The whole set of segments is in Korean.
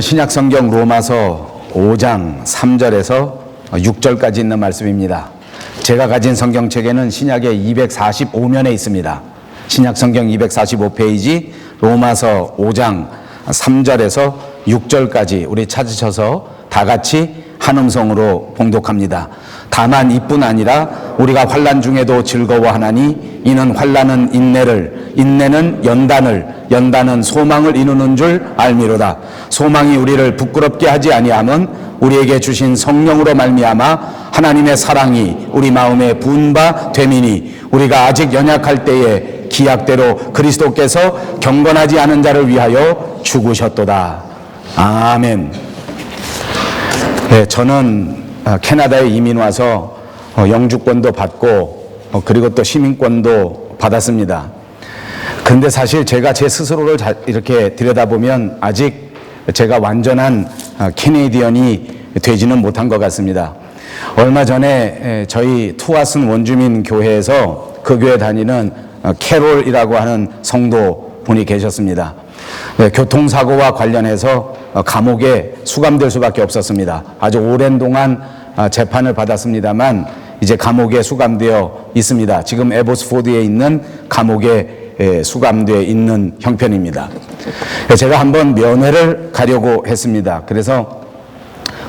신약성경 로마서 5장 3절에서 6절까지 있는 말씀입니다. 제가 가진 성경책에는 신약에 245면에 있습니다. 신약성경 245페이지 로마서 5장 3절에서 6절까지 우리 찾으셔서 다 같이 한 음성으로 봉독합니다. 다만 이뿐 아니라 우리가 환난 중에도 즐거워하나니 이는 환난은 인내를, 인내는 연단을, 연단은 소망을 이루는 줄 알미로다. 소망이 우리를 부끄럽게 하지 아니함은 우리에게 주신 성령으로 말미암아 하나님의 사랑이 우리 마음에 부은 바 됨이니 우리가 아직 연약할 때에 기약대로 그리스도께서 경건하지 않은 자를 위하여 죽으셨도다. 아멘. 네, 저는 캐나다에 이민 와서 영주권도 받고 그리고 또 시민권도 받았습니다. 근데 사실 제가 제 스스로를 이렇게 들여다보면 아직 제가 완전한 캐네디언이 되지는 못한 것 같습니다. 얼마 전에 저희 투와슨 원주민 교회에서 그 교회 다니는 캐롤이라고 하는 성도분이 계셨습니다. 교통사고와 관련해서 감옥에 수감될 수밖에 없었습니다. 아주 오랜 동안 재판을 받았습니다만 이제 감옥에 수감되어 있습니다. 지금 에보스포드에 있는 감옥에 수감되어 있는 형편입니다. 제가 한번 면회를 가려고 했습니다. 그래서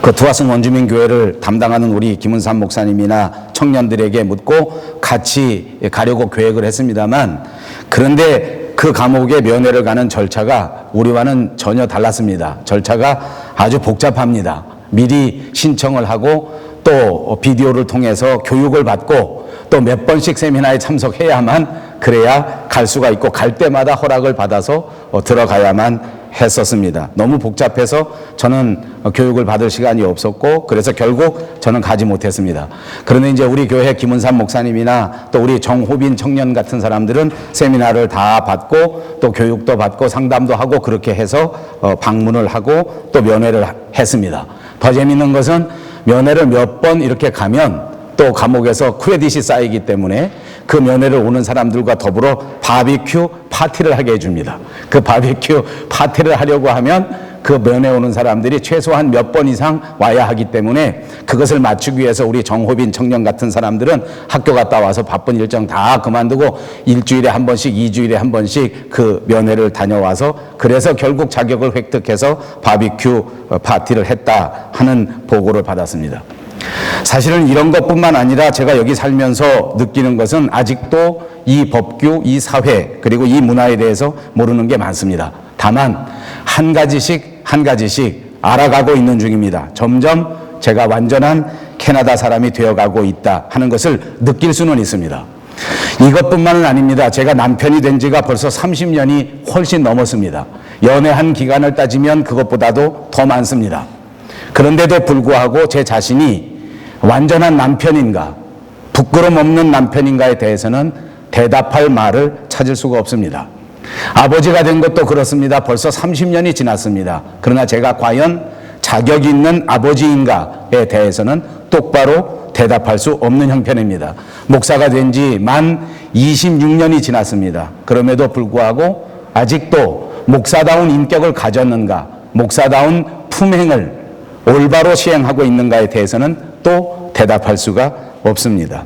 그 투와슨 원주민 교회를 담당하는 우리 김은삼 목사님이나 청년들에게 묻고 같이 가려고 계획을 했습니다만 그런데 그 감옥에 면회를 가는 절차가 우리와는 전혀 달랐습니다. 절차가 아주 복잡합니다. 미리 신청을 하고 또 비디오를 통해서 교육을 받고 또 몇 번씩 세미나에 참석해야만 그래야 갈 수가 있고 갈 때마다 허락을 받아서 들어가야만 했었습니다. 너무 복잡해서 저는 교육을 받을 시간이 없었고 그래서 결국 저는 가지 못했습니다. 그런데 이제 우리 교회 김은삼 목사님이나 또 우리 정호빈 청년 같은 사람들은 세미나를 다 받고 또 교육도 받고 상담도 하고 그렇게 해서 방문을 하고 또 면회를 했습니다. 더 재밌는 것은 면회를 몇 번 이렇게 가면 또 감옥에서 크레딧이 쌓이기 때문에 그 면회를 오는 사람들과 더불어 바비큐 파티를 하게 해줍니다. 그 바비큐 파티를 하려고 하면 그 면회 오는 사람들이 최소한 몇 번 이상 와야 하기 때문에 그것을 맞추기 위해서 우리 정호빈 청년 같은 사람들은 학교 갔다 와서 바쁜 일정 다 그만두고 일주일에 한 번씩, 2주일에 한 번씩 그 면회를 다녀와서 그래서 결국 자격을 획득해서 바비큐 파티를 했다 하는 보고를 받았습니다. 사실은 이런 것뿐만 아니라 제가 여기 살면서 느끼는 것은 아직도 이 법규, 이 사회, 그리고 이 문화에 대해서 모르는 게 많습니다. 다만 한 가지씩 알아가고 있는 중입니다. 점점 제가 완전한 캐나다 사람이 되어가고 있다 하는 것을 느낄 수는 있습니다. 이것뿐만은 아닙니다. 제가 남편이 된 지가 벌써 30년이 훨씬 넘었습니다. 연애한 기간을 따지면 그것보다도 더 많습니다. 그런데도 불구하고 제 자신이 완전한 남편인가, 부끄럼 없는 남편인가에 대해서는 대답할 말을 찾을 수가 없습니다. 아버지가 된 것도 그렇습니다. 벌써 30년이 지났습니다. 그러나 제가 과연 자격 있는 아버지인가에 대해서는 똑바로 대답할 수 없는 형편입니다. 목사가 된 지 만 26년이 지났습니다. 그럼에도 불구하고 아직도 목사다운 인격을 가졌는가, 목사다운 품행을 올바로 시행하고 있는가에 대해서는 또 대답할 수가 없습니다.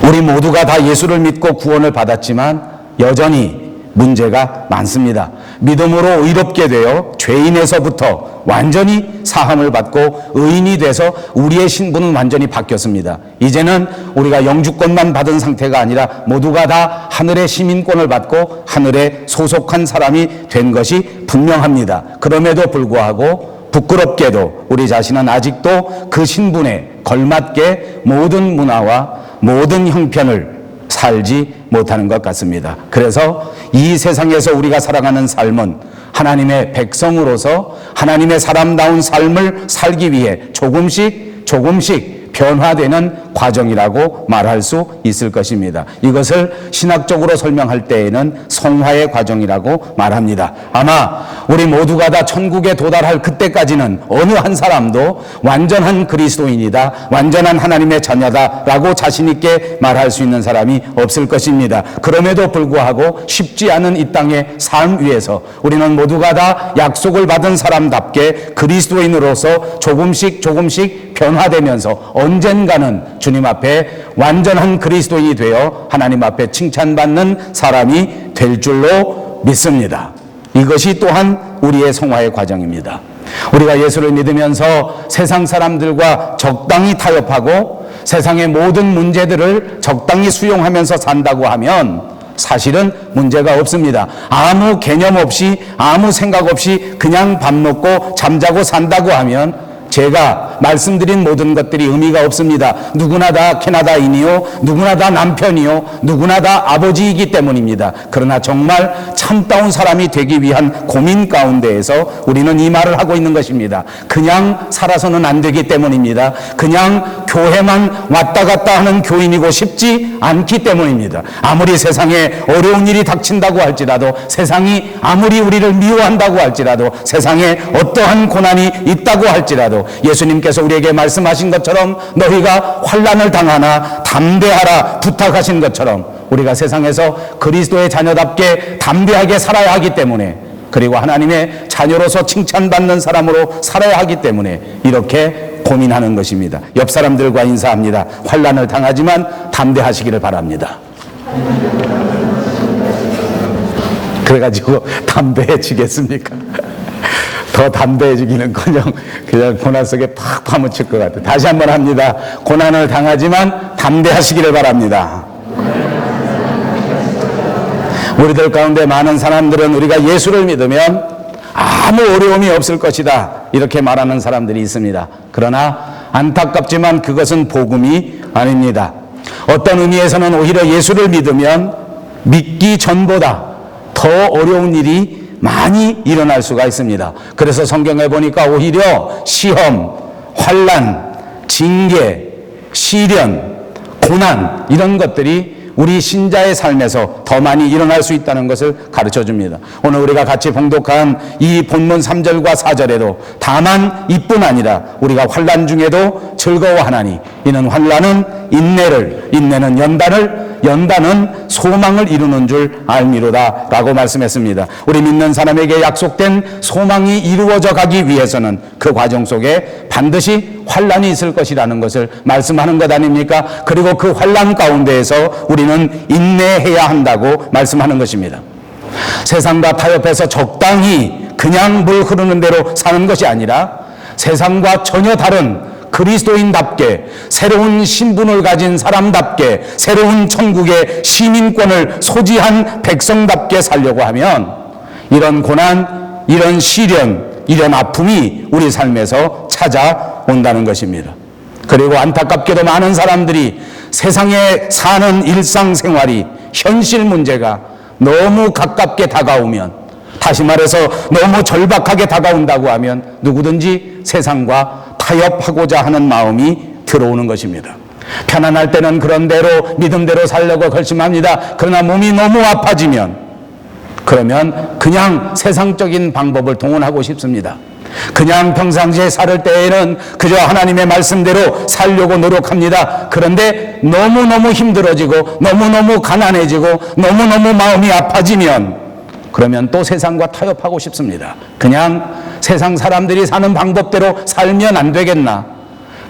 우리 모두가 다 예수를 믿고 구원을 받았지만 여전히 문제가 많습니다. 믿음으로 의롭게 되어 죄인에서부터 완전히 사함을 받고 의인이 돼서 우리의 신분은 완전히 바뀌었습니다. 이제는 우리가 영주권만 받은 상태가 아니라 모두가 다 하늘의 시민권을 받고 하늘에 소속한 사람이 된 것이 분명합니다. 그럼에도 불구하고 부끄럽게도 우리 자신은 아직도 그 신분에 걸맞게 모든 문화와 모든 형편을 살지 못하는 것 같습니다. 그래서 이 세상에서 우리가 살아가는 삶은 하나님의 백성으로서 하나님의 사람다운 삶을 살기 위해 조금씩 변화되는 과정이라고 말할 수 있을 것입니다. 이것을 신학적으로 설명할 때에는 성화의 과정이라고 말합니다. 아마 우리 모두가 다 천국에 도달할 그때까지는 어느 한 사람도 완전한 그리스도인이다, 완전한 하나님의 자녀다라고 자신 있게 말할 수 있는 사람이 없을 것입니다. 그럼에도 불구하고 쉽지 않은 이 땅의 삶 위에서 우리는 모두가 다 약속을 받은 사람답게 그리스도인으로서 조금씩 변화되면서 언젠가는 주님 앞에 완전한 그리스도인이 되어 하나님 앞에 칭찬받는 사람이 될 줄로 믿습니다. 이것이 또한 우리의 성화의 과정입니다. 우리가 예수를 믿으면서 세상 사람들과 적당히 타협하고 세상의 모든 문제들을 적당히 수용하면서 산다고 하면 사실은 문제가 없습니다. 아무 개념 없이 아무 생각 없이 그냥 밥 먹고 잠자고 산다고 하면 제가 말씀드린 모든 것들이 의미가 없습니다. 누구나 다 캐나다인이요, 누구나 다 남편이요, 누구나 다 아버지이기 때문입니다. 그러나 정말 참다운 사람이 되기 위한 고민 가운데에서 우리는 이 말을 하고 있는 것입니다. 그냥 살아서는 안 되기 때문입니다. 그냥 교회만 왔다 갔다 하는 교인이고 싶지 않기 때문입니다. 아무리 세상에 어려운 일이 닥친다고 할지라도, 세상이 아무리 우리를 미워한다고 할지라도, 세상에 어떠한 고난이 있다고 할지라도 예수님께서 우리에게 말씀하신 것처럼 너희가 환난을 당하나 담대하라 부탁하신 것처럼 우리가 세상에서 그리스도의 자녀답게 담대하게 살아야 하기 때문에, 그리고 하나님의 자녀로서 칭찬받는 사람으로 살아야 하기 때문에 이렇게 고민하는 것입니다. 옆 사람들과 인사합니다. 환난을 당하지만 담대하시기를 바랍니다. 그래가지고 담대해지겠습니까? 더 담대해지기는커녕 그냥 고난 속에 팍 파묻힐 것 같아요. 다시 한번 합니다. 고난을 당하지만 담대하시기를 바랍니다. 우리들 가운데 많은 사람들은 우리가 예수를 믿으면 아무 어려움이 없을 것이다 이렇게 말하는 사람들이 있습니다. 그러나 안타깝지만 그것은 복음이 아닙니다. 어떤 의미에서는 오히려 예수를 믿으면 믿기 전보다 더 어려운 일이 많이 일어날 수가 있습니다. 그래서 성경에 보니까 오히려 시험, 환난, 징계, 시련, 고난 이런 것들이 우리 신자의 삶에서 더 많이 일어날 수 있다는 것을 가르쳐 줍니다. 오늘 우리가 같이 봉독한 이 본문 3절과 4절에도 다만 이뿐 아니라 우리가 환난 중에도 즐거워하나니 이는 환난은 인내를, 인내는 연단은 소망을 이루는 줄 알미로다 라고 말씀했습니다. 우리 믿는 사람에게 약속된 소망이 이루어져 가기 위해서는 그 과정 속에 반드시 환난이 있을 것이라는 것을 말씀하는 것 아닙니까? 그리고 그 환난 가운데에서 우리는 인내해야 한다고 말씀하는 것입니다. 세상과 타협해서 적당히 그냥 물 흐르는 대로 사는 것이 아니라 세상과 전혀 다른 그리스도인답게 새로운 신분을 가진 사람답게 새로운 천국의 시민권을 소지한 백성답게 살려고 하면 이런 고난, 이런 시련, 이런 아픔이 우리 삶에서 찾아온다는 것입니다. 그리고 안타깝게도 많은 사람들이 세상에 사는 일상생활이 현실 문제가 너무 가깝게 다가오면, 다시 말해서 너무 절박하게 다가온다고 하면 누구든지 세상과 타협하고자 하는 마음이 들어오는 것입니다. 편안할 때는 그런 대로 믿음대로 살려고 결심합니다. 그러나 몸이 너무 아파지면 그러면 그냥 세상적인 방법을 동원하고 싶습니다. 그냥 평상시에 살 때에는 그저 하나님의 말씀대로 살려고 노력합니다. 그런데 너무너무 힘들어지고 너무너무 가난해지고 너무너무 마음이 아파지면 그러면 또 세상과 타협하고 싶습니다. 그냥 세상 사람들이 사는 방법대로 살면 안 되겠나?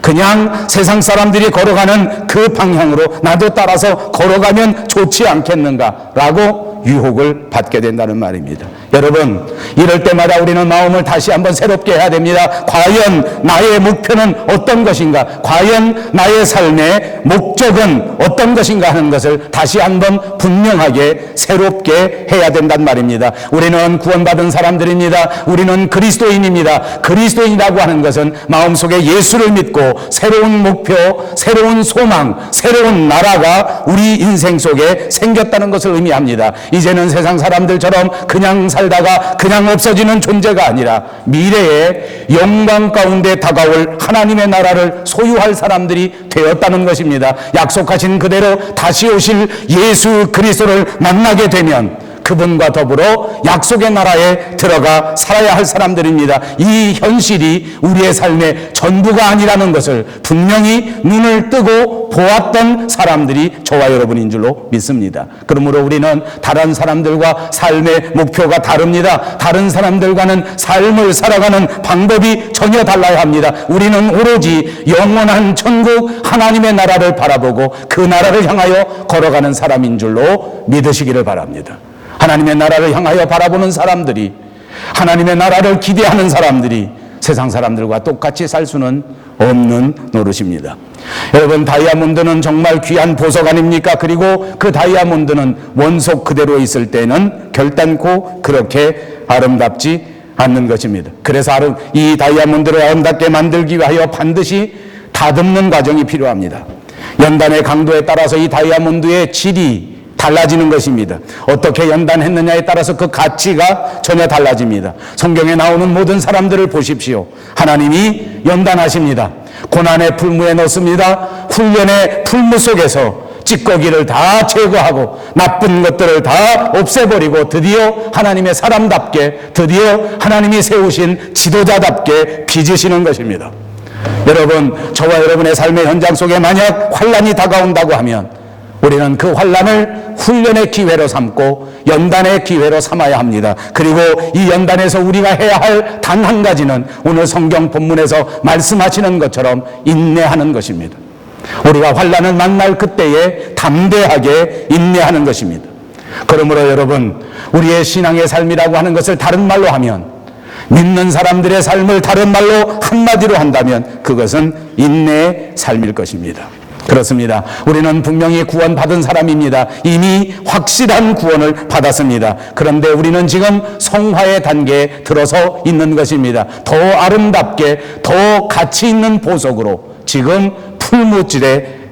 그냥 세상 사람들이 걸어가는 그 방향으로 나도 따라서 걸어가면 좋지 않겠는가? 라고 유혹을 받게 된다는 말입니다. 여러분, 이럴 때마다 우리는 마음을 다시 한번 새롭게 해야 됩니다. 과연 나의 목표는 어떤 것인가? 과연 나의 삶의 목적은 어떤 것인가 하는 것을 다시 한번 분명하게 새롭게 해야 된단 말입니다. 우리는 구원받은 사람들입니다. 우리는 그리스도인입니다. 그리스도인이라고 하는 것은 마음속에 예수를 믿고 새로운 목표, 새로운 소망, 새로운 나라가 우리 인생 속에 생겼다는 것을 의미합니다. 이제는 세상 사람들처럼 그냥 살다가 그냥 없어지는 존재가 아니라 미래의 영광 가운데 다가올 하나님의 나라를 소유할 사람들이 되었다는 것입니다. 약속하신 그대로 다시 오실 예수 그리스도를 만나게 되면 그분과 더불어 약속의 나라에 들어가 살아야 할 사람들입니다. 이 현실이 우리의 삶의 전부가 아니라는 것을 분명히 눈을 뜨고 보았던 사람들이 저와 여러분인 줄로 믿습니다. 그러므로 우리는 다른 사람들과 삶의 목표가 다릅니다. 다른 사람들과는 삶을 살아가는 방법이 전혀 달라야 합니다. 우리는 오로지 영원한 천국 하나님의 나라를 바라보고 그 나라를 향하여 걸어가는 사람인 줄로 믿으시기를 바랍니다. 하나님의 나라를 향하여 바라보는 사람들이, 하나님의 나라를 기대하는 사람들이 세상 사람들과 똑같이 살 수는 없는 노릇입니다. 여러분, 다이아몬드는 정말 귀한 보석 아닙니까? 그리고 그 다이아몬드는 원석 그대로 있을 때는 결단코 그렇게 아름답지 않는 것입니다. 그래서 이 다이아몬드를 아름답게 만들기 위하여 반드시 다듬는 과정이 필요합니다. 연단의 강도에 따라서 이 다이아몬드의 질이 달라지는 것입니다. 어떻게 연단했느냐에 따라서 그 가치가 전혀 달라집니다. 성경에 나오는 모든 사람들을 보십시오. 하나님이 연단하십니다. 고난의 풀무에 넣습니다. 훈련의 풀무 속에서 찌꺼기를 다 제거하고 나쁜 것들을 다 없애버리고 드디어 하나님의 사람답게, 드디어 하나님이 세우신 지도자답게 빚으시는 것입니다. 여러분, 저와 여러분의 삶의 현장 속에 만약 환난이 다가온다고 하면 우리는 그 환난을 훈련의 기회로 삼고 연단의 기회로 삼아야 합니다. 그리고 이 연단에서 우리가 해야 할 단 한 가지는 오늘 성경 본문에서 말씀하시는 것처럼 인내하는 것입니다. 우리가 환난을 만날 그때에 담대하게 인내하는 것입니다. 그러므로 여러분, 우리의 신앙의 삶이라고 하는 것을 다른 말로 하면, 믿는 사람들의 삶을 다른 말로 한마디로 한다면 그것은 인내의 삶일 것입니다. 그렇습니다. 우리는 분명히 구원받은 사람입니다. 이미 확실한 구원을 받았습니다. 그런데 우리는 지금 성화의 단계에 들어서 있는 것입니다. 더 아름답게, 더 가치 있는 보석으로 지금 풀무질의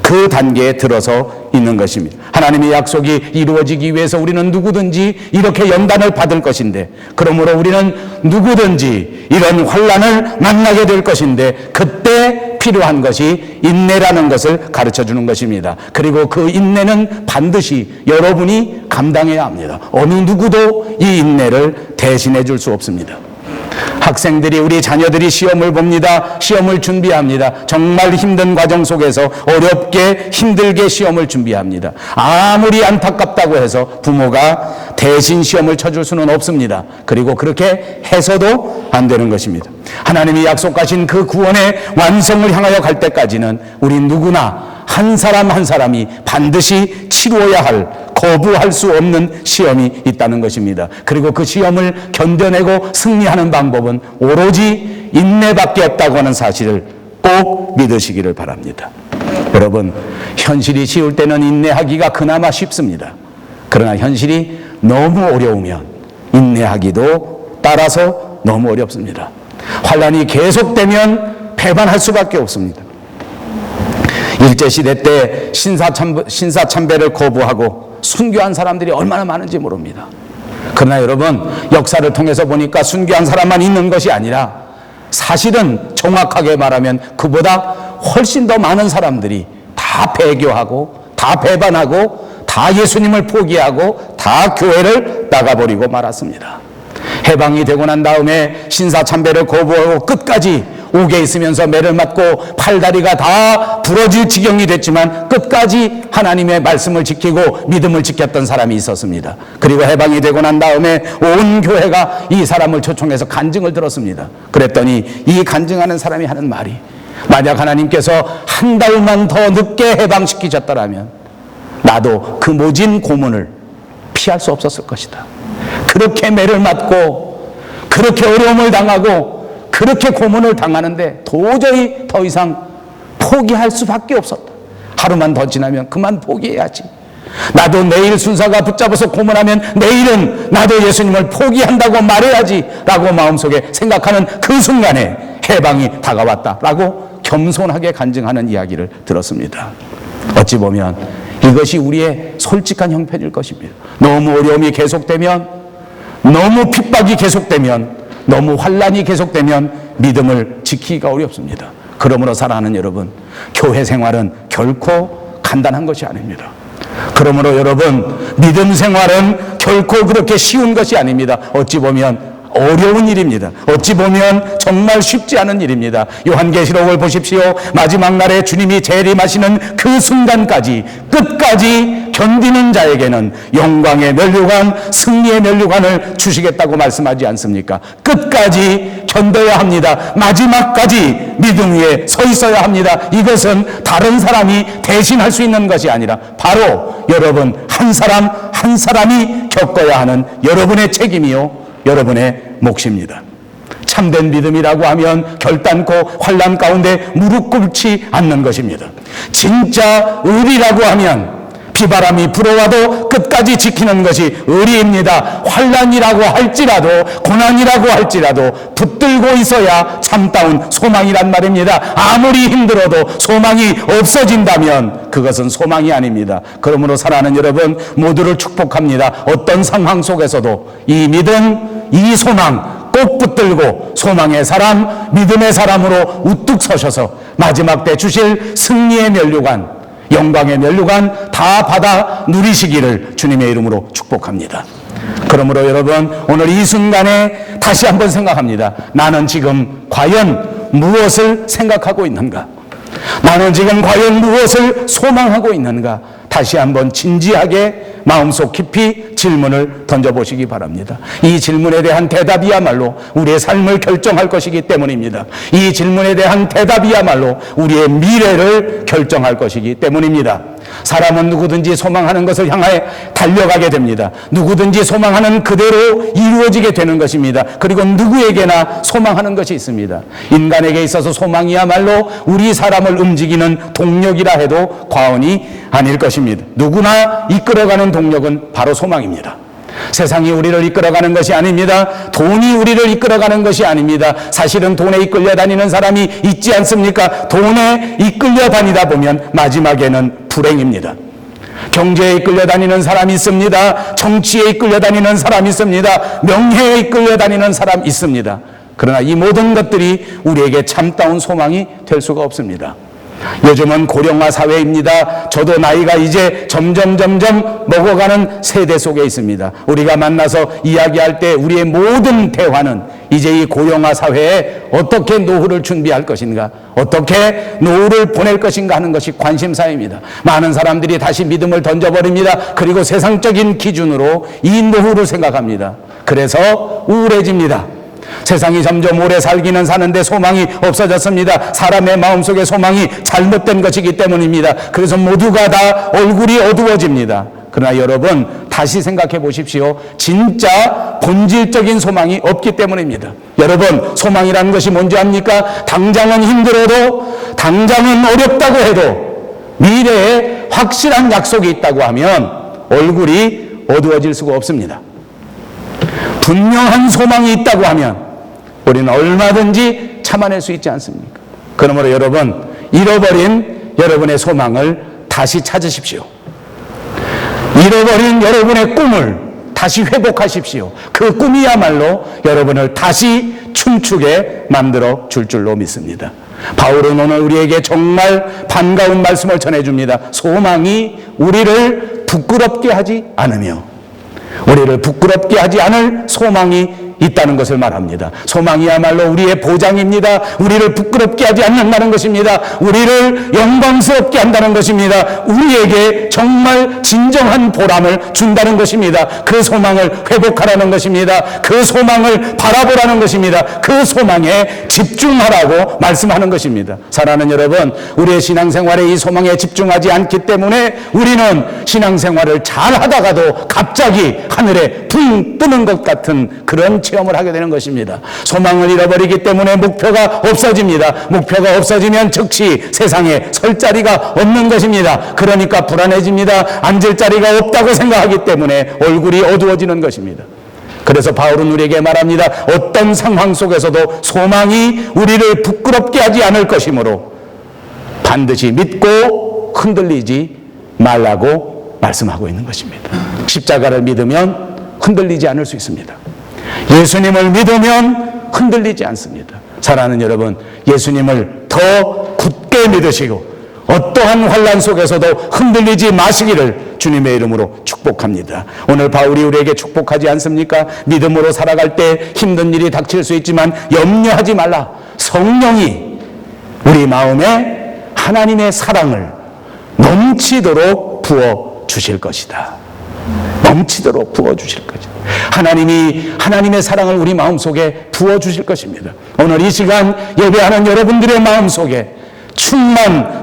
그 단계에 들어서 있는 것입니다. 하나님의 약속이 이루어지기 위해서 우리는 누구든지 이렇게 연단을 받을 것인데, 그러므로 우리는 누구든지 이런 환난을 만나게 될 것인데, 그때 필요한 것이 인내라는 것을 가르쳐 주는 것입니다. 그리고 그 인내는 반드시 여러분이 감당해야 합니다. 어느 누구도 이 인내를 대신해 줄 수 없습니다. 학생들이, 우리 자녀들이 시험을 봅니다. 시험을 준비합니다. 정말 힘든 과정 속에서 어렵게 힘들게 시험을 준비합니다. 아무리 안타깝다고 해서 부모가 대신 시험을 쳐줄 수는 없습니다. 그리고 그렇게 해서도 안 되는 것입니다. 하나님이 약속하신 그 구원의 완성을 향하여 갈 때까지는 우리 누구나 한 사람 한 사람이 반드시 치루어야 할, 거부할 수 없는 시험이 있다는 것입니다. 그리고 그 시험을 견뎌내고 승리하는 방법은 오로지 인내밖에 없다고 하는 사실을 꼭 믿으시기를 바랍니다. 여러분, 현실이 쉬울 때는 인내하기가 그나마 쉽습니다. 그러나 현실이 너무 어려우면 인내하기도 따라서 너무 어렵습니다. 환난이 계속되면 배반할 수밖에 없습니다. 일제시대 때 신사참배를 거부하고 순교한 사람들이 얼마나 많은지 모릅니다. 그러나 여러분, 역사를 통해서 보니까 순교한 사람만 있는 것이 아니라 사실은 정확하게 말하면 그보다 훨씬 더 많은 사람들이 다 배교하고 다 배반하고 다 예수님을 포기하고 다 교회를 나가버리고 말았습니다. 해방이 되고 난 다음에 신사참배를 거부하고 끝까지 옥에 있으면서 매를 맞고 팔다리가 다 부러질 지경이 됐지만 끝까지 하나님의 말씀을 지키고 믿음을 지켰던 사람이 있었습니다. 그리고 해방이 되고 난 다음에 온 교회가 이 사람을 초청해서 간증을 들었습니다. 그랬더니 이 간증하는 사람이 하는 말이, 만약 하나님께서 한 달만 더 늦게 해방시키셨더라면 나도 그 모진 고문을 피할 수 없었을 것이다. 그렇게 매를 맞고 그렇게 어려움을 당하고 그렇게 고문을 당하는데 도저히 더 이상 포기할 수밖에 없었다. 하루만 더 지나면 그만 포기해야지. 나도 내일 순사가 붙잡아서 고문하면 내일은 나도 예수님을 포기한다고 말해야지 라고 마음속에 생각하는 그 순간에 해방이 다가왔다라고 겸손하게 간증하는 이야기를 들었습니다. 어찌 보면 이것이 우리의 솔직한 형편일 것입니다. 너무 어려움이 계속되면 너무 핍박이 계속되면, 너무 환난이 계속되면 믿음을 지키기가 어렵습니다. 그러므로 사랑하는 여러분, 교회 생활은 결코 간단한 것이 아닙니다. 그러므로 여러분, 믿음 생활은 결코 그렇게 쉬운 것이 아닙니다. 어찌 보면 어려운 일입니다. 어찌 보면 정말 쉽지 않은 일입니다. 요한계시록을 보십시오. 마지막 날에 주님이 재림하시는 그 순간까지, 끝까지 견디는 자에게는 영광의 면류관, 승리의 면류관을 주시겠다고 말씀하지 않습니까? 끝까지 견뎌야 합니다. 마지막까지 믿음 위에 서 있어야 합니다. 이것은 다른 사람이 대신할 수 있는 것이 아니라 바로 여러분 한 사람 한 사람이 겪어야 하는 여러분의 책임이요, 여러분의 몫입니다. 참된 믿음이라고 하면 결단코 환난 가운데 무릎 꿇지 않는 것입니다. 진짜 의리라고 하면 비바람이 불어와도 끝까지 지키는 것이 의리입니다. 환난이라고 할지라도, 고난이라고 할지라도 붙들고 있어야 참다운 소망이란 말입니다. 아무리 힘들어도 소망이 없어진다면 그것은 소망이 아닙니다. 그러므로 사랑하는 여러분, 모두를 축복합니다. 어떤 상황 속에서도 이 믿음, 이 소망 꼭 붙들고 소망의 사람, 믿음의 사람으로 우뚝 서셔서 마지막 때 주실 승리의 면류관, 영광의 면류관 다 받아 누리시기를 주님의 이름으로 축복합니다. 그러므로 여러분, 오늘 이 순간에 다시 한번 생각합니다. 나는 지금 과연 무엇을 생각하고 있는가? 나는 지금 과연 무엇을 소망하고 있는가? 다시 한번 진지하게 마음속 깊이 질문을 던져보시기 바랍니다. 이 질문에 대한 대답이야말로 우리의 삶을 결정할 것이기 때문입니다. 이 질문에 대한 대답이야말로 우리의 미래를 결정할 것이기 때문입니다. 사람은 누구든지 소망하는 것을 향해 달려가게 됩니다. 누구든지 소망하는 그대로 이루어지게 되는 것입니다. 그리고 누구에게나 소망하는 것이 있습니다. 인간에게 있어서 소망이야말로 우리 사람을 움직이는 동력이라 해도 과언이 아닐 것입니다. 누구나 이끌어가는 동력은 바로 소망입니다. 세상이 우리를 이끌어가는 것이 아닙니다. 돈이 우리를 이끌어가는 것이 아닙니다. 사실은 돈에 이끌려 다니는 사람이 있지 않습니까? 돈에 이끌려 다니다 보면 마지막에는 불행입니다. 경제에 이끌려 다니는 사람이 있습니다. 정치에 이끌려 다니는 사람이 있습니다. 명예에 이끌려 다니는 사람이 있습니다. 그러나 이 모든 것들이 우리에게 참다운 소망이 될 수가 없습니다. 요즘은 고령화 사회입니다. 저도 나이가 이제 점점 먹어가는 세대 속에 있습니다. 우리가 만나서 이야기할 때 우리의 모든 대화는 이제 이 고령화 사회에 어떻게 노후를 준비할 것인가, 어떻게 노후를 보낼 것인가 하는 것이 관심사입니다. 많은 사람들이 다시 믿음을 던져버립니다. 그리고 세상적인 기준으로 이 노후를 생각합니다. 그래서 우울해집니다. 세상이 점점 오래 살기는 사는데 소망이 없어졌습니다. 사람의 마음속에 소망이 잘못된 것이기 때문입니다. 그래서 모두가 다 얼굴이 어두워집니다. 그러나 여러분, 다시 생각해 보십시오. 진짜 본질적인 소망이 없기 때문입니다. 여러분, 소망이라는 것이 뭔지 압니까? 당장은 힘들어도, 당장은 어렵다고 해도 미래에 확실한 약속이 있다고 하면 얼굴이 어두워질 수가 없습니다. 분명한 소망이 있다고 하면 우리는 얼마든지 참아낼 수 있지 않습니까? 그러므로 여러분, 잃어버린 여러분의 소망을 다시 찾으십시오. 잃어버린 여러분의 꿈을 다시 회복하십시오. 그 꿈이야말로 여러분을 다시 춤추게 만들어 줄 줄로 믿습니다. 바울은 오늘 우리에게 정말 반가운 말씀을 전해줍니다. 소망이 우리를 부끄럽게 하지 않으며, 우리를 부끄럽게 하지 않을 소망이 있다는 것을 말합니다. 소망이야말로 우리의 보장입니다. 우리를 부끄럽게 하지 않는다는 것입니다. 우리를 영광스럽게 한다는 것입니다. 우리에게 정말 진정한 보람을 준다는 것입니다. 그 소망을 회복하라는 것입니다. 그 소망을 바라보라는 것입니다. 그 소망에 집중하라고 말씀하는 것입니다. 사랑하는 여러분, 우리의 신앙생활에 이 소망에 집중하지 않기 때문에 우리는 신앙생활을 잘 하다가도 갑자기 하늘에 붕 뜨는 것 같은 그런 체험을 하게 되는 것입니다. 소망을 잃어버리기 때문에 목표가 없어집니다. 목표가 없어지면 즉시 세상에 설 자리가 없는 것입니다. 그러니까 불안해집니다. 앉을 자리가 없다고 생각하기 때문에 얼굴이 어두워지는 것입니다. 그래서 바울은 우리에게 말합니다. 어떤 상황 속에서도 소망이 우리를 부끄럽게 하지 않을 것이므로 반드시 믿고 흔들리지 말라고 말씀하고 있는 것입니다. 십자가를 믿으면 흔들리지 않을 수 있습니다. 예수님을 믿으면 흔들리지 않습니다. 사랑하는 여러분, 예수님을 더 굳게 믿으시고 어떠한 환난 속에서도 흔들리지 마시기를 주님의 이름으로 축복합니다. 오늘 바울이 우리에게 축복하지 않습니까? 믿음으로 살아갈 때 힘든 일이 닥칠 수 있지만 염려하지 말라. 성령이 우리 마음에 하나님의 사랑을 넘치도록 부어 주실 것이다. 넘치도록 부어 주실 것이다. 하나님이 하나님의 사랑을 우리 마음속에 부어 주실 것입니다. 오늘 이 시간 예배하는 여러분들의 마음속에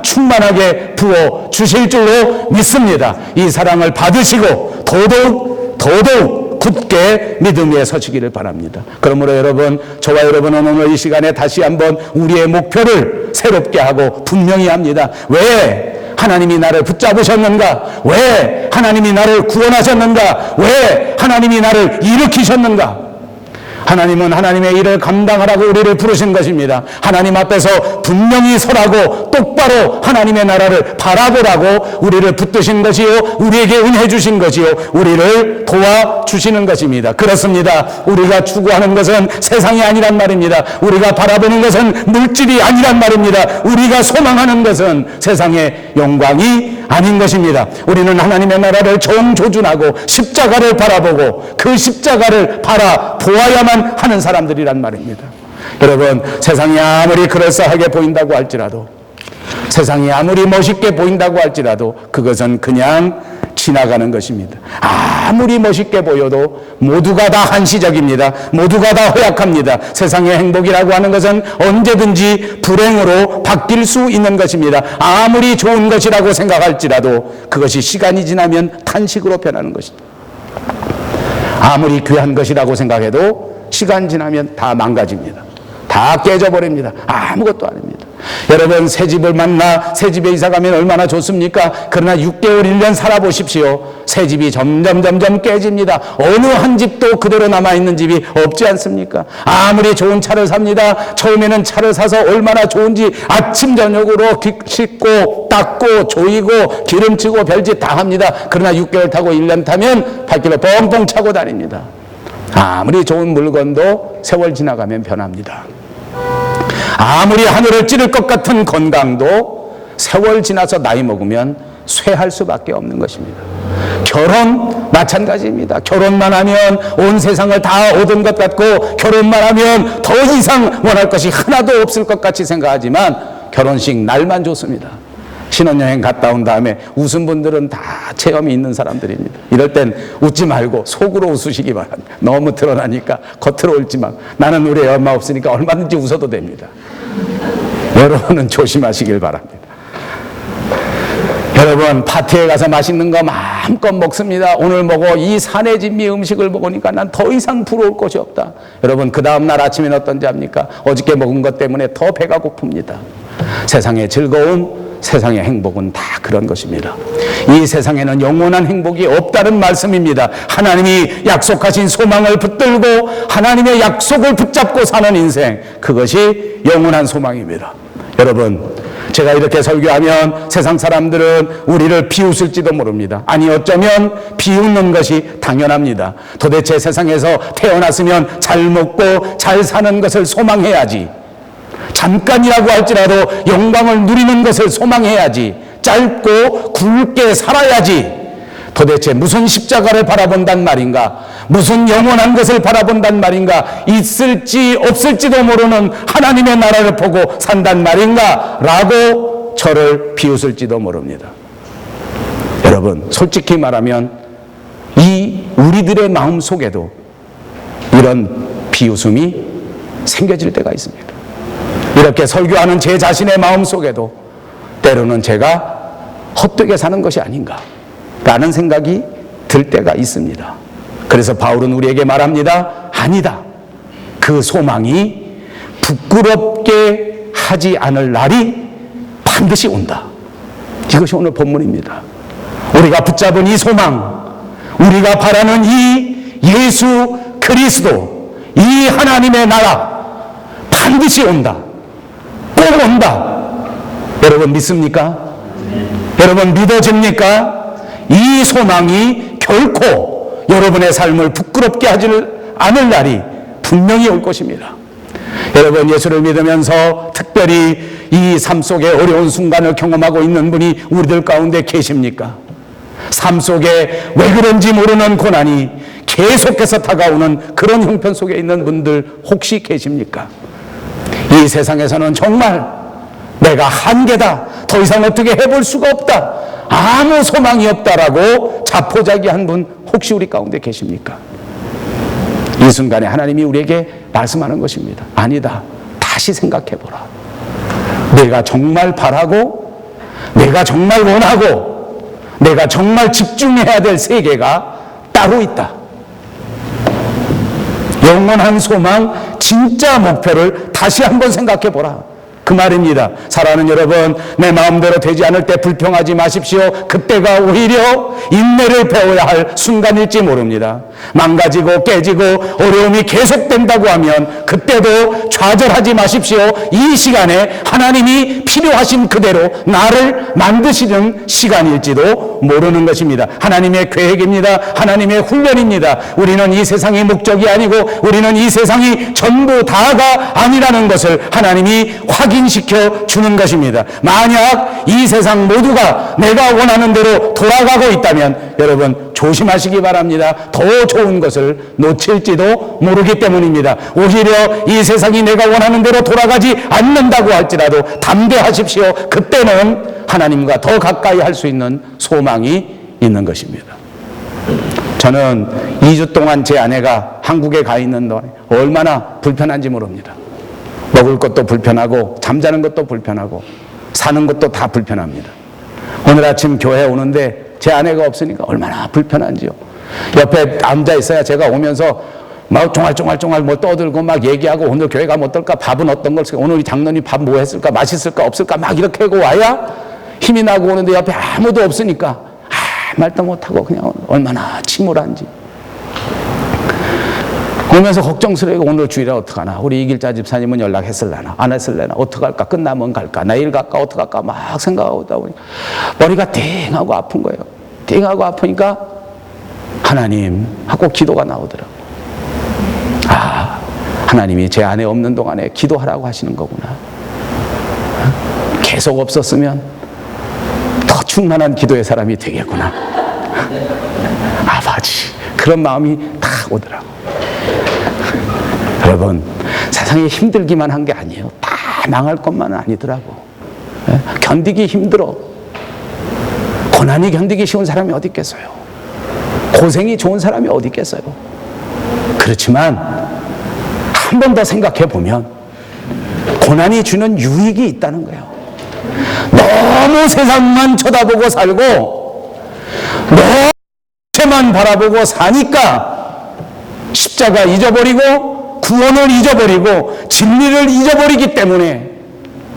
충만하게 부어 주실 줄로 믿습니다. 이 사랑을 받으시고 더더욱 굳게 믿음 위에 서시기를 바랍니다. 그러므로 여러분, 저와 여러분은 오늘 이 시간에 다시 한번 우리의 목표를 새롭게 하고 분명히 합니다. 왜 하나님이 나를 붙잡으셨는가? 왜 하나님이 나를 구원하셨는가? 왜 하나님이 나를 일으키셨는가? 하나님은 하나님의 일을 감당하라고 우리를 부르신 것입니다. 하나님 앞에서 분명히 서라고 똑바로 하나님의 나라를 바라보라고 우리를 붙드신 것이요, 우리에게 은혜 주신 것이요, 우리를 도와주시는 것입니다. 그렇습니다. 우리가 추구하는 것은 세상이 아니란 말입니다. 우리가 바라보는 것은 물질이 아니란 말입니다. 우리가 소망하는 것은 세상의 영광이 아닌 것입니다. 우리는 하나님의 나라를 정조준하고 십자가를 바라보고 그 십자가를 바라보아야만 하는 사람들이란 말입니다. 여러분, 세상이 아무리 그럴싸하게 보인다고 할지라도, 세상이 아무리 멋있게 보인다고 할지라도 그것은 그냥 지나가는 것입니다. 아무리 멋있게 보여도 모두가 다 한시적입니다. 모두가 다 허약합니다. 세상의 행복이라고 하는 것은 언제든지 불행으로 바뀔 수 있는 것입니다. 아무리 좋은 것이라고 생각할지라도 그것이 시간이 지나면 탄식으로 변하는 것입니다. 아무리 귀한 것이라고 생각해도 시간 지나면 다 망가집니다. 다 깨져버립니다. 아무것도 아닙니다. 여러분, 새 집을 만나 새 집에 이사 가면 얼마나 좋습니까? 그러나 6개월, 1년 살아보십시오. 새 집이 점점 깨집니다. 어느 한 집도 그대로 남아있는 집이 없지 않습니까? 아무리 좋은 차를 삽니다. 처음에는 차를 사서 얼마나 좋은지 아침 저녁으로 씻고 닦고 조이고 기름치고 별짓 다 합니다. 그러나 6개월 타고 1년 타면 발길을 뻥뻥 차고 다닙니다. 아무리 좋은 물건도 세월 지나가면 변합니다. 아무리 하늘을 찌를 것 같은 건강도 세월 지나서 나이 먹으면 쇠할 수밖에 없는 것입니다. 결혼 마찬가지입니다. 결혼만 하면 온 세상을 다 얻은 것 같고, 결혼만 하면 더 이상 원할 것이 하나도 없을 것 같이 생각하지만 결혼식 날만 좋습니다. 신혼여행 갔다 온 다음에 웃은 분들은 다 체험이 있는 사람들입니다. 이럴 땐 웃지 말고 속으로 웃으시기 바랍니다. 너무 드러나니까 겉으로 웃지 마. 나는 우리 엄마 없으니까 얼마든지 웃어도 됩니다. 여러분은 조심하시길 바랍니다. 여러분, 파티에 가서 맛있는 거 마음껏 먹습니다. 오늘 먹어 이 산의 진미 음식을 먹으니까 난 더 이상 부러울 것이 없다. 여러분, 그 다음날 아침엔 어떤지 압니까? 어저께 먹은 것 때문에 더 배가 고픕니다. 세상의 즐거움, 세상의 행복은 다 그런 것입니다. 이 세상에는 영원한 행복이 없다는 말씀입니다. 하나님이 약속하신 소망을 붙들고 하나님의 약속을 붙잡고 사는 인생, 그것이 영원한 소망입니다. 여러분, 제가 이렇게 설교하면 세상 사람들은 우리를 비웃을지도 모릅니다. 아니, 어쩌면 비웃는 것이 당연합니다. 도대체 세상에서 태어났으면 잘 먹고 잘 사는 것을 소망해야지, 잠깐이라고 할지라도 영광을 누리는 것을 소망해야지, 짧고 굵게 살아야지, 도대체 무슨 십자가를 바라본단 말인가? 무슨 영원한 것을 바라본단 말인가? 있을지 없을지도 모르는 하나님의 나라를 보고 산단 말인가? 라고 저를 비웃을지도 모릅니다. 여러분, 솔직히 말하면 이 우리들의 마음 속에도 이런 비웃음이 생겨질 때가 있습니다. 이렇게 설교하는 제 자신의 마음 속에도 때로는 제가 헛되게 사는 것이 아닌가 라는 생각이 들 때가 있습니다. 그래서 바울은 우리에게 말합니다. 아니다. 그 소망이 부끄럽게 하지 않을 날이 반드시 온다. 이것이 오늘 본문입니다. 우리가 붙잡은 이 소망, 우리가 바라는 이 예수 그리스도, 이 하나님의 나라 반드시 온다. 꼭 온다. 여러분 믿습니까? 여러분 믿어집니까? 이 소망이 결코 여러분의 삶을 부끄럽게 하지를 않을 날이 분명히 올 것입니다. 여러분, 예수를 믿으면서 특별히 이 삶 속에 어려운 순간을 경험하고 있는 분이 우리들 가운데 계십니까? 삶 속에 왜 그런지 모르는 고난이 계속해서 다가오는 그런 형편 속에 있는 분들 혹시 계십니까? 이 세상에서는 정말 내가 한계다, 더 이상 어떻게 해볼 수가 없다, 아무 소망이 없다라고 자포자기한 분 혹시 우리 가운데 계십니까? 이 순간에 하나님이 우리에게 말씀하는 것입니다. 아니다, 다시 생각해보라. 내가 정말 바라고, 내가 정말 원하고, 내가 정말 집중해야 될 세계가 따로 있다. 영원한 소망, 진짜 목표를 다시 한번 생각해보라, 그 말입니다. 사랑하는 여러분, 내 마음대로 되지 않을 때 불평하지 마십시오. 그때가 오히려 인내를 배워야 할 순간일지 모릅니다. 망가지고 깨지고 어려움이 계속된다고 하면 그때도 좌절하지 마십시오. 이 시간에 하나님이 필요하신 그대로 나를 만드시는 시간일지도 모르는 것입니다. 하나님의 계획입니다. 하나님의 훈련입니다. 우리는 이 세상이 목적이 아니고 우리는 이 세상이 전부 다가 아니라는 것을 하나님이 확인시켜 주는 것입니다. 만약 이 세상 모두가 내가 원하는 대로 돌아가고 있다면 여러분 조심하시기 바랍니다. 더 좋은 것을 놓칠지도 모르기 때문입니다. 오히려 이 세상이 내가 원하는 대로 돌아가지 않는다고 할지라도 담대하십시오. 그때는 하나님과 더 가까이 할 수 있는 소망이 있는 것입니다. 저는 2주 동안 제 아내가 한국에 가 있는 동안 얼마나 불편한지 모릅니다. 먹을 것도 불편하고 잠자는 것도 불편하고 사는 것도 다 불편합니다. 오늘 아침 교회 오는데 제 아내가 없으니까 얼마나 불편한지요. 옆에 앉아 있어야 제가 오면서 막 쫑알쫑알쫑알 뭐 떠들고 막 얘기하고 오늘 교회 가면 어떨까, 밥은 어떤 걸 쓸까, 오늘 장로님 밥 뭐 했을까, 맛있을까 없을까 막 이렇게 하고 와야 힘이 나고 오는데 옆에 아무도 없으니까 말도 못하고 그냥 얼마나 침울한지. 오면서 걱정스러워. 오늘 주일에 어떡하나, 우리 이길자 집사님은 연락했을라나 안 했을래나, 어떡할까, 끝나면 갈까, 내일 갈까, 어떡할까 막 생각하다 보니까 머리가 띵하고 아픈 거예요. 띵하고 아프니까 하나님 하고 기도가 나오더라고요. 아, 하나님이 제 안에 없는 동안에 기도하라고 하시는 거구나. 계속 없었으면 더 충만한 기도의 사람이 되겠구나. 아버지, 그런 마음이 다 오더라고요. 여러분, 세상이 힘들기만 한 게 아니에요. 다 망할 것만은 아니더라고. 견디기 힘들어. 고난이 견디기 쉬운 사람이 어디 있겠어요? 고생이 좋은 사람이 어디 있겠어요? 그렇지만 한 번 더 생각해 보면 고난이 주는 유익이 있다는 거예요. 너무 세상만 쳐다보고 살고 너무 죄만 바라보고 사니까 십자가 잊어버리고 구원을 잊어버리고 진리를 잊어버리기 때문에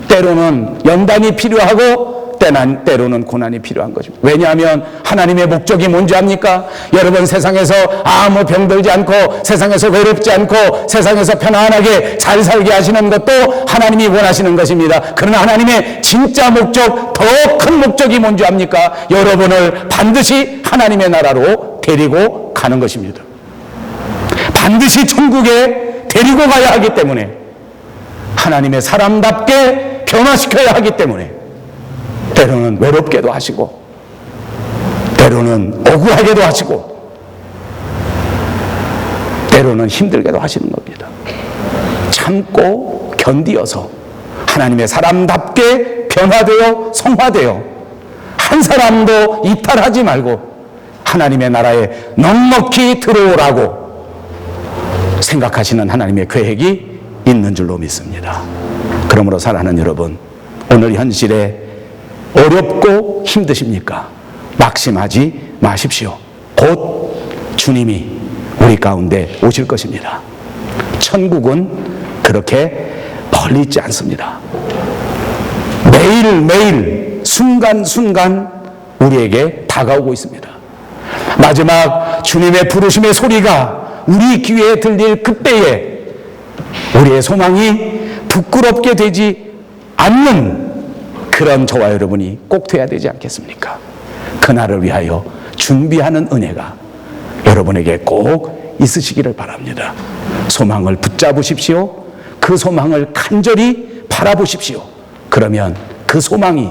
때로는 연단이 필요하고 때로는 고난이 필요한 것입니다. 왜냐하면 하나님의 목적이 뭔지 압니까? 여러분, 세상에서 아무 병들지 않고 세상에서 외롭지 않고 세상에서 편안하게 잘 살게 하시는 것도 하나님이 원하시는 것입니다. 그러나 하나님의 진짜 목적, 더 큰 목적이 뭔지 압니까? 여러분을 반드시 하나님의 나라로 데리고 가는 것입니다. 반드시 천국에 데리고 가야 하기 때문에, 하나님의 사람답게 변화시켜야 하기 때문에 때로는 외롭게도 하시고 때로는 억울하게도 하시고 때로는 힘들게도 하시는 겁니다. 참고 견디어서 하나님의 사람답게 변화되어 성화되어 한 사람도 이탈하지 말고 하나님의 나라에 넉넉히 들어오라고 생각하시는 하나님의 계획이 있는 줄로 믿습니다. 그러므로 사랑하는 여러분, 오늘 현실에 어렵고 힘드십니까? 낙심하지 마십시오. 곧 주님이 우리 가운데 오실 것입니다. 천국은 그렇게 멀리 있지 않습니다. 매일매일 순간순간 우리에게 다가오고 있습니다. 마지막 주님의 부르심의 소리가 우리 귀에 들릴 그때에 우리의 소망이 부끄럽게 되지 않는 그런 저와 여러분이 꼭 돼야 되지 않겠습니까? 그날을 위하여 준비하는 은혜가 여러분에게 꼭 있으시기를 바랍니다. 소망을 붙잡으십시오. 그 소망을 간절히 바라보십시오. 그러면 그 소망이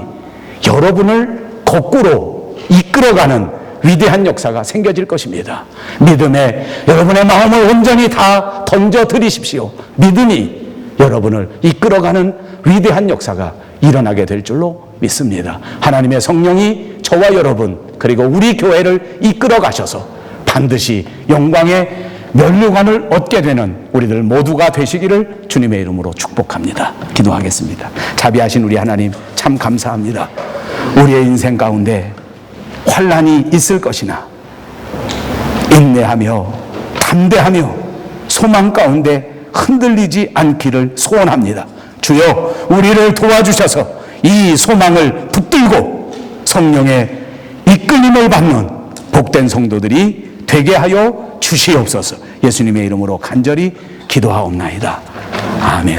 여러분을 거꾸로 이끌어가는 위대한 역사가 생겨질 것입니다. 믿음에 여러분의 마음을 온전히 다 던져드리십시오. 믿음이 여러분을 이끌어가는 위대한 역사가 일어나게 될 줄로 믿습니다. 하나님의 성령이 저와 여러분 그리고 우리 교회를 이끌어 가셔서 반드시 영광의 면류관을 얻게 되는 우리들 모두가 되시기를 주님의 이름으로 축복합니다. 기도하겠습니다. 자비하신 우리 하나님 참 감사합니다. 우리의 인생 가운데 환난이 있을 것이나 인내하며 담대하며 소망 가운데 흔들리지 않기를 소원합니다. 주여 우리를 도와주셔서 이 소망을 붙들고 성령의 이끌림을 받는 복된 성도들이 되게 하여 주시옵소서. 예수님의 이름으로 간절히 기도하옵나이다. 아멘.